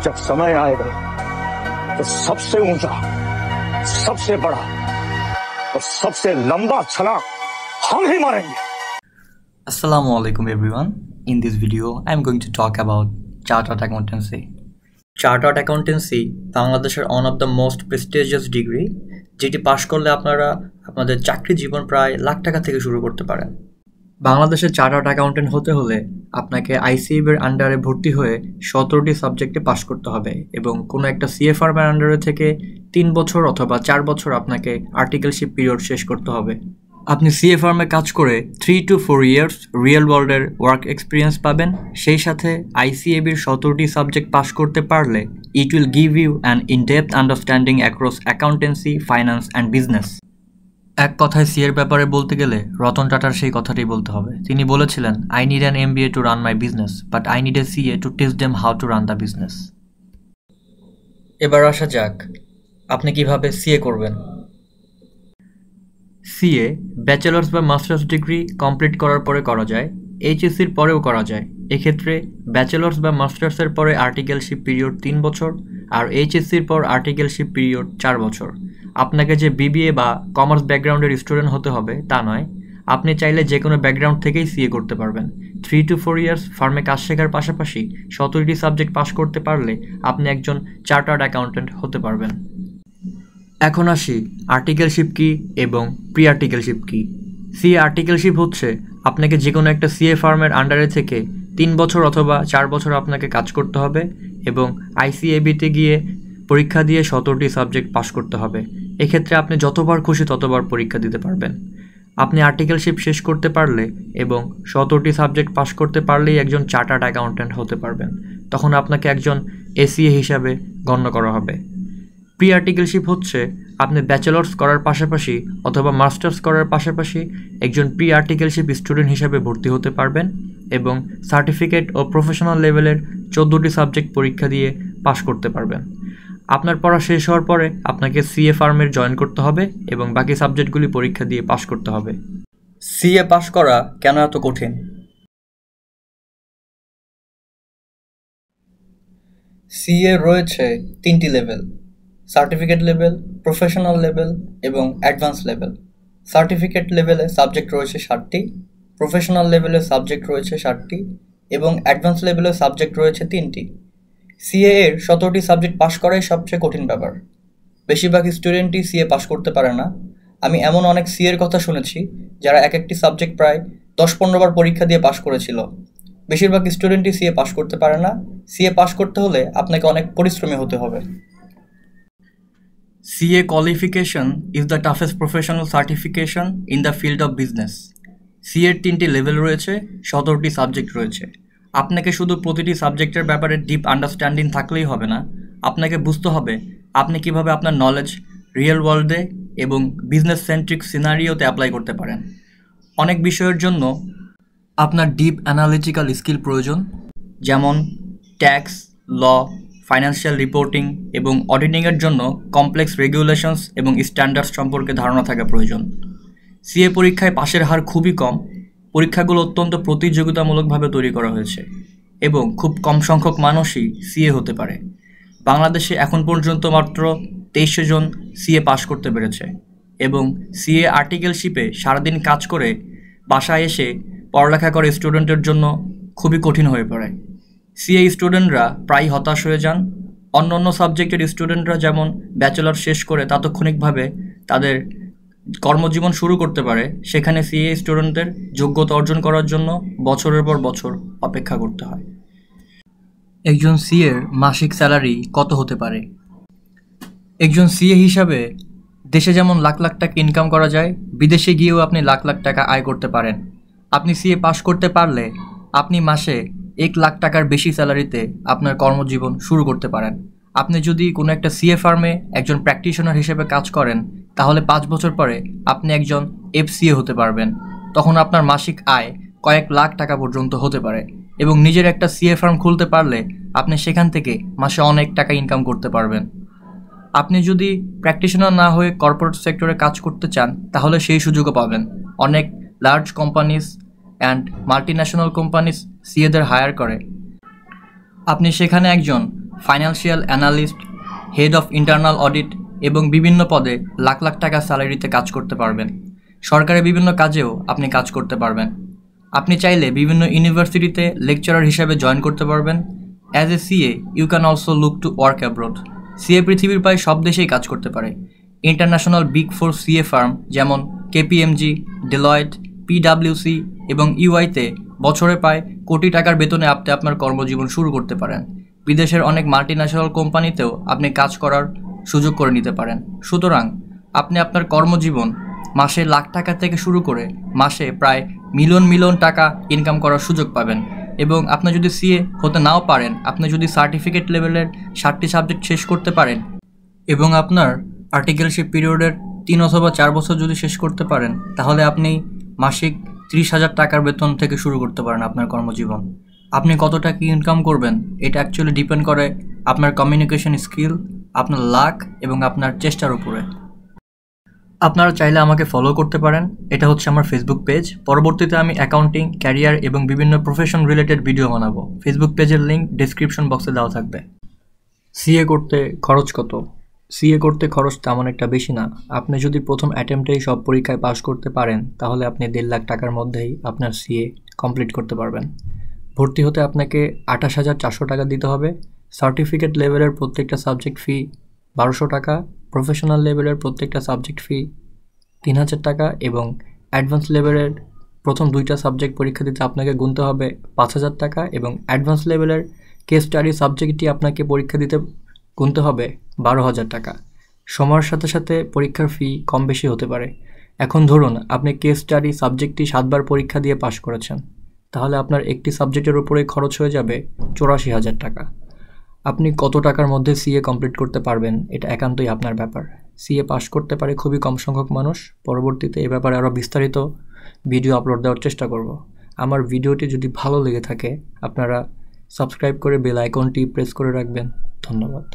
जब समय आएगा तो सबसे ऊंचा, सबसे बड़ा और सबसे लंबा छलांग हम ही मारेंगे। Assalamu alaikum everyone. In this video, I am going to talk about Chartered Accountancy. Chartered Accountancy বাংলাদেশের one of the most prestigious degree, যেটি পাশ করলে আপনারা আপনাদের চাকরি জীবন প্রায় লাখ টাকা থেকে শুরু করতে পারেন। বাংলাদেশের চার্টার্ড অ্যাকাউন্টেন্ট হতে হলে আপনাকে আইসিএবি এর আন্ডারে ভর্তি হয়ে 17টি সাবজেক্টে পাশ করতে হবে এবং কোনো একটা সিএ ফার্মের আন্ডারে থেকে 3 বছর অথবা 4 বছর আপনাকে আর্টিকেলশিপ পিরিয়ড শেষ করতে হবে। আপনি সিএ ফার্মে কাজ করে 3 to 4 ইয়ার্স রিয়েল ওয়ার্ল্ডের ওয়ার্ক এক্সপিরিয়েন্স পাবেন। সেই সাথে আইসিএবির 17টি সাবজেক্ট পাশ করতে পারলে it will give you an in depth understanding across accountancy, finance and business. এক কথায় সিএর ব্যাপারে বলতে গেলে রতন টাটার সেই কথাটাই বলতে হবে। তিনি বলেছিলেন, I need an MBA to run my business, but I need a CA to teach them how to run the business. এবার আসা যাক, আপনি কিভাবে সিএ করবেন। সিএ ব্যাচেলার্স বা মাস্টার্স ডিগ্রি কমপ্লিট করার পরে করা যায়, এইচএসসির পরেও করা যায়। এক্ষেত্রে ব্যাচেলার্স বা মাস্টার্সের পরে আর্টিকেলশিপ পিরিয়ড 3 বছর আর এইচএসসির পর আর্টিকেলশিপ পিরিয়ড 4 বছর। আপনাকে যে বিবিএ বা কমার্স ব্যাকগ্রাউন্ডের স্টুডেন্ট হতে হবে তা নয়, আপনি চাইলে যে কোনো ব্যাকগ্রাউন্ড থেকেই সিএ করতে পারবেন। 3 to 4 ইয়ার্স ফার্মে কাজ শেখার পাশাপাশি 17টি সাবজেক্ট পাশ করতে পারলে আপনি একজন চার্টার্ড অ্যাকাউন্টেন্ট হতে পারবেন। এখন আসি আর্টিকেলশিপ কী এবং প্রি আর্টিকেলশিপ কী। সিএ আর্টিকেলশিপ হচ্ছে আপনাকে যে কোনো একটা সিএ ফার্মের আন্ডারে থেকে 3 বছর অথবা 4 বছর আপনাকে কাজ করতে হবে এবং আইসিএবিতে গিয়ে পরীক্ষা দিয়ে 17টি সাবজেক্ট পাশ করতে হবে। এক্ষেত্রে আপনি যতবার খুশি ততবার পরীক্ষা দিতে পারবেন। আপনি আর্টিকেলশিপ শেষ করতে পারলে এবং 17টি সাবজেক্ট পাশ করতে পারলেই একজন চার্টার্ড অ্যাকাউন্ট্যান্ট হতে পারবেন। তখন আপনাকে একজন এসিএ হিসাবে গণ্য করা হবে। প্রি আর্টিকেলশিপ হচ্ছে আপনি ব্যাচেলার্স করার পাশাপাশি অথবা মাস্টার্স করার পাশাপাশি একজন প্রি আর্টিকেলশিপ স্টুডেন্ট হিসাবে ভর্তি হতে পারবেন এবং সার্টিফিকেট ও প্রফেশনাল লেভেলের 14টি সাবজেক্ট পরীক্ষা দিয়ে পাশ করতে পারবেন। আপনার পড়া শেষ হওয়ার পরে আপনাকে সিএ ফার্মের জয়েন করতে হবে এবং বাকি সাবজেক্টগুলি পরীক্ষা দিয়ে পাশ করতে হবে। সিএ পাশ করা কেন এত কঠিন? সিএ রয়েছে 3টি level: certificate level, professional level এবং অ্যাডভান্স লেভেল। সার্টিফিকেট লেভেলে সাবজেক্ট রয়েছে 7টি, প্রফেশনাল লেভেলে সাবজেক্ট রয়েছে 7টি এবং অ্যাডভান্স লেভেলে সাবজেক্ট রয়েছে 3টি। সিএ এর 17টি সাবজেক্ট পাশ করাই সবচেয়ে কঠিন ব্যাপার। বেশিরভাগ স্টুডেন্টই সিএ পাশ করতে পারে না। আমি এমন অনেক সিএর কথা শুনেছি যারা এক একটি সাবজেক্ট প্রায় 10-15 বার পরীক্ষা দিয়ে পাশ করেছিল। বেশিরভাগ স্টুডেন্টই সিএ পাশ করতে পারে না। সিএ পাশ করতে হলে আপনাকে অনেক পরিশ্রমী হতে হবে। CA qualification is the toughest professional certification in the field of business. CA এর 3টি লেভেল রয়েছে, 17টি সাবজেক্ট রয়েছে। আপনাকে শুধু প্রতিটি সাবজেক্টের ব্যাপারে ডিপ আন্ডারস্ট্যান্ডিং থাকলেই হবে না, আপনাকে বুঝতে হবে আপনি কিভাবে আপনার নলেজ রিয়েল ওয়ার্ল্ডে এবং বিজনেস সেন্ট্রিক সিনারিওতে অ্যাপ্লাই করতে পারেন। অনেক বিষয়ের জন্য আপনার ডিপ অ্যানালিটিক্যাল স্কিল প্রয়োজন, যেমন ট্যাক্স, ল, ফাইন্যান্সিয়াল রিপোর্টিং এবং অডিটিংয়ের জন্য কমপ্লেক্স রেগুলেশনস এবং স্ট্যান্ডার্ডস সম্পর্কে ধারণা থাকা প্রয়োজন। সিএ পরীক্ষায় পাশের হার খুবই কম। পরীক্ষাগুলো অত্যন্ত প্রতিযোগিতামূলকভাবে তৈরি করা হয়েছে এবং খুব কম সংখ্যক মানুষই সিএ হতে পারে। বাংলাদেশে এখন পর্যন্ত মাত্র 2300 জন সিএ পাশ করতে পেরেছে এবং সিএ আর্টিকেলশিপে সারাদিন কাজ করে বাসায় এসে পড়ালেখা করে স্টুডেন্টের জন্য খুবই কঠিন হয়ে পড়ে। সিএ স্টুডেন্টরা প্রায় হতাশ হয়ে যান। অন্য অন্য সাবজেক্টের স্টুডেন্টরা যেমন ব্যাচেলর শেষ করে তাৎক্ষণিকভাবে তাদের কর্মজীবন শুরু করতে পারে, সেখানে সিএ স্টুডেন্টদের যোগ্যতা অর্জন করার জন্য বছরের পর বছর অপেক্ষা করতে হয়। একজন সিএর মাসিক স্যালারি কত হতে পারে? একজন সিএ হিসাবে দেশে যেমন লাখ লাখ টাকা ইনকাম করা যায়, বিদেশে গিয়েও আপনি লাখ লাখ টাকা আয় করতে পারেন। আপনি সিএ পাশ করতে পারলে আপনি মাসে 1 লাখ টাকার বেশি স্যালারিতে আপনার কর্মজীবন শুরু করতে পারেন। আপনি যদি কোনো একটা সিএ ফার্মে একজন প্র্যাকটিশনার হিসেবে কাজ করেন তাহলে 5 বছর পরে আপনি একজন এফসিএ হতে পারবেন। তখন আপনার মাসিক আয় কয়েক লাখ টাকা পর্যন্ত হতে পারে এবং নিজের একটা সিএ ফার্ম খুলতে পারলে আপনি সেখান থেকে মাসে অনেক টাকা ইনকাম করতে পারবেন। আপনি যদি প্র্যাকটিশনার না হয়ে কর্পোরেট সেক্টরে কাজ করতে চান তাহলে সেই সুযোগও পাবেন। অনেক large companies and multinational companies সিএদের হায়ার করে। আপনি সেখানে একজন financial analyst, head of internal audit এবং বিভিন্ন পদে লাখ লাখ টাকা স্যালারিতে কাজ করতে পারবেন। সরকারি বিভিন্ন কাজেও আপনি কাজ করতে পারবেন। আপনি চাইলে বিভিন্ন ইউনিভার্সিটিতে লেকচারার হিসাবে জয়েন করতে পারবেন। As a CA you can also look to work abroad. CA পৃথিবীর প্রায় সব দেশেই কাজ করতে পারে। International big four CA firm যেমন কেপিএমজি, ডেলয়েট, পিডাব্লিউসি এবং ইউআইতে বছরে প্রায় কোটি টাকার বেতনে আপনি আপনার কর্মজীবন শুরু করতে পারেন। বিদেশের অনেক মাল্টিন্যাশনাল কোম্পানিতেও আপনি কাজ করার সুযোগ করে নিতে পারেন। সুতরাং আপনি আপনার কর্মজীবন মাসে লাখ টাকা থেকে শুরু করে মাসে প্রায় মিলিয়ন টাকা ইনকাম করার সুযোগ পাবেন। এবং আপনি যদি সিএ হতে নাও পারেন, আপনি যদি সার্টিফিকেট লেভেলের 7টি সাবজেক্ট শেষ করতে পারেন এবং আপনার আর্টিকেলশিপ পিরিয়ডের 3 অথবা 4 বছর যদি শেষ করতে পারেন, তাহলে আপনি মাসিক 30,000 টাকার বেতন থেকে শুরু করতে পারেন আপনার কর্মজীবন। আপনি কত টাকা ইনকাম করবেন এটা অ্যাকচুয়ালি ডিপেন্ড করে আপনার কমিউনিকেশন স্কিল, আপনার লাক এবং আপনার চেষ্টার উপরে। আপনারা চাইলে আমাকে ফলো করতে পারেন। এটা হচ্ছে আমার ফেসবুক পেজ। পরবর্তীতে আমি অ্যাকাউন্টিং, ক্যারিয়ার এবং বিভিন্ন প্রফেশন রিলেটেড ভিডিও বানাবো। ফেসবুক পেজের লিঙ্ক ডেসক্রিপশন বক্সে দেওয়া থাকবে। সিএ করতে খরচ কত? সিএ করতে খরচ তেমন একটা বেশি না। আপনি যদি প্রথম অ্যাটেম্পটেই সব পরীক্ষায় পাশ করতে পারেন, তাহলে আপনি 1.5 লাখ টাকার মধ্যেই আপনার সিএ কমপ্লিট করতে পারবেন। ভর্তি হতে আপনাকে 28,400 টাকা দিতে হবে। সার্টিফিকেট লেভেলের প্রত্যেকটা সাবজেক্ট ফি 1200 টাকা, প্রফেশনাল লেভেলের প্রত্যেকটা সাবজেক্ট ফি 3,000 টাকা এবং অ্যাডভান্স লেভেলের প্রথম 2টা সাবজেক্ট পরীক্ষা দিতে আপনাকে গুনতে হবে 5,000 টাকা এবং অ্যাডভান্স লেভেলের কেস স্টাডি সাবজেক্টটি আপনাকে পরীক্ষা দিতে গুনতে হবে 12,000 টাকা। সময়ের সাথে সাথে পরীক্ষার ফি কম বেশি হতে পারে। এখন ধরুন আপনি কেস স্টাডি সাবজেক্টটি 7বার পরীক্ষা দিয়ে পাশ করেছেন, তাহলে আপনার একটি সাবজেক্টের উপরে খরচ হয়ে যাবে 84,000 টাকা। আপনি কত টাকার মধ্যে সিএ কমপ্লিট করতে পারবেন এটা একান্তই আপনার ব্যাপার। সিএ পাস করতে পারে খুবই কম সংখ্যক মানুষ। পরবর্তীতে এ ব্যাপারে আরও বিস্তারিত ভিডিও আপলোড দেওয়ার চেষ্টা করব। আমার ভিডিওটি যদি ভালো লেগে থাকে আপনারা সাবস্ক্রাইব করে বেল আইকনটি প্রেস করে রাখবেন। ধন্যবাদ।